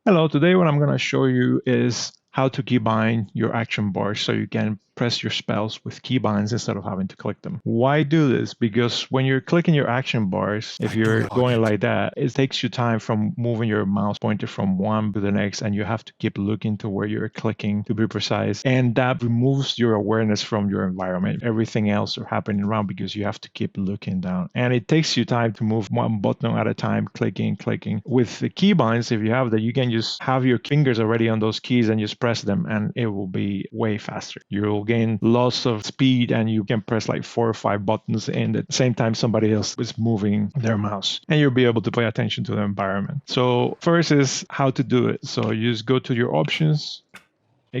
Hello, today what I'm going to show you is how to keybind your action bars so you can press your spells with keybinds instead of having to click them. Why do this? Because when you're clicking your action bars, if you're going like that, it takes you time from moving your mouse pointer from one to the next, and you have to keep looking to where you're clicking to be precise. And that removes your awareness from your environment. Everything else are happening around because you have to keep looking down. And it takes you time to move one button at a time, clicking. With the keybinds, if you have that, you can just have your fingers already on those keys and just press them, and it will be way faster. You'll gain lots of speed, and you can press like 4 or 5 buttons in the same time somebody else is moving their mouse, and you'll be able to pay attention to the environment. So first is how to do it. So you just go to your options,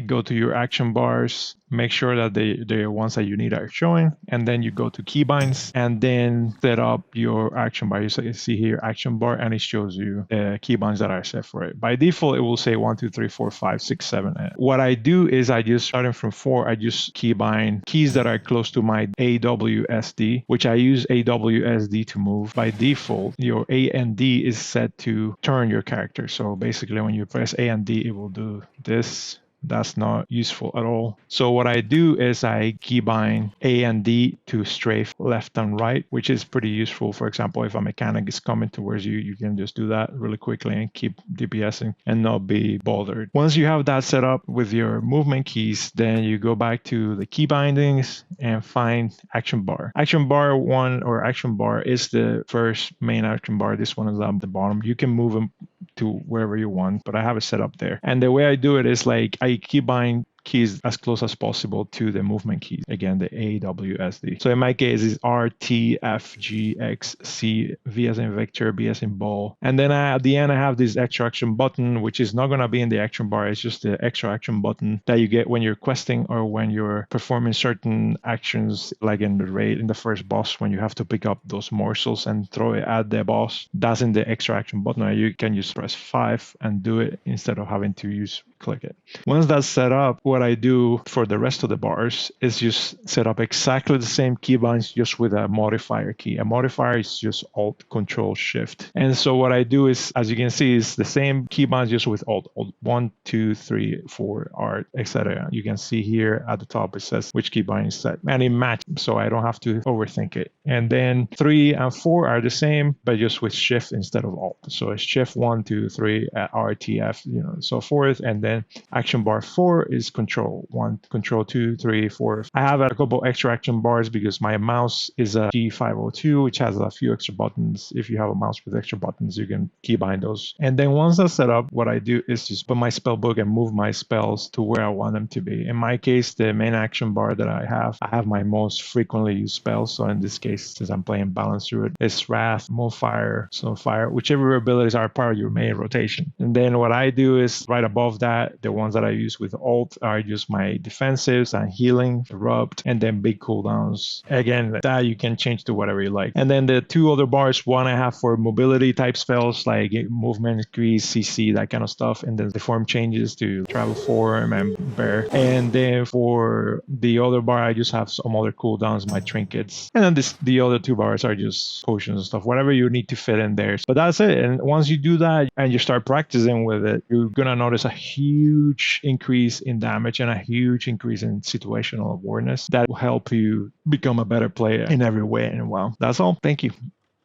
go to your action bars, make sure that the ones that you need are showing, and then you go to keybinds and then set up your action bar. You see here action bar, and it shows you the keybinds that are set for it. By default, it will say 1, 2, 3, 4, 5, 6, 7. What I do is I just, starting from 4, I just keybind keys that are close to my AWSD, which I use AWSD to move. By default, your A and D is set to turn your character. So basically when you press A and D, it will do this. That's not useful at all. So what I do is I keybind A and D to strafe left and right, which is pretty useful. For example, if a mechanic is coming towards you, you can just do that really quickly and keep DPSing and not be bothered. Once you have that set up with your movement keys, then you go back to the key bindings and find action bar. Action bar 1 or action bar is the first main action bar. This one is at the bottom. You can move them to wherever you want, but I have it set up there. And the way I do it is like I keybind keys as close as possible to the movement keys. Again, the AWSD. So in my case, it's R, T, F, G, X, C, V as in Victor, B as in ball. And then at the end, I have this extra action button, which is not going to be in the action bar. It's just the extra action button that you get when you're questing or when you're performing certain actions, like in the raid, in the first boss, when you have to pick up those morsels and throw it at the boss. That's in the extra action button. You can just press 5 and do it instead of having to click it. Once that's set up, what I do for the rest of the bars is just set up exactly the same keybinds, just with a modifier key. A modifier is just Alt, Control, Shift. And so what I do is, as you can see, is the same keybinds just with Alt 1, 2, 3, 4, R, etc. You can see here at the top it says which keybind is set, and it matches, so I don't have to overthink it. And then 3 and 4 are the same, but just with Shift instead of Alt. So it's Shift 1, 2, 3, R, T, F, so forth, and then action bar 4 is Control 1, Control 2, 3, 4. I have a couple extra action bars because my mouse is a G502, which has a few extra buttons. If you have a mouse with extra buttons, you can keybind those. And then once that's set up, what I do is just put my spell book and move my spells to where I want them to be. In my case, the main action bar that I have my most frequently used spells. So in this case, since I'm playing Balance through it, it's Wrath, Moonfire, Snowfire, whichever abilities are part of your main rotation. And then what I do is right above that, the ones that I use with Alt are just my defensives and healing, erupt, and then big cooldowns. Again, that you can change to whatever you like. And then the 2 other bars, one I have for mobility type spells like movement increase, CC, that kind of stuff. And then the form changes to travel form and bear. And then for the other bar, I just have some other cooldowns, my trinkets. And then the other 2 bars are just potions and stuff, whatever you need to fit in there. But that's it. And once you do that and you start practicing with it, you're going to notice a huge increase in damage and a huge increase in situational awareness that will help you become a better player in every way. And well, that's all. Thank you.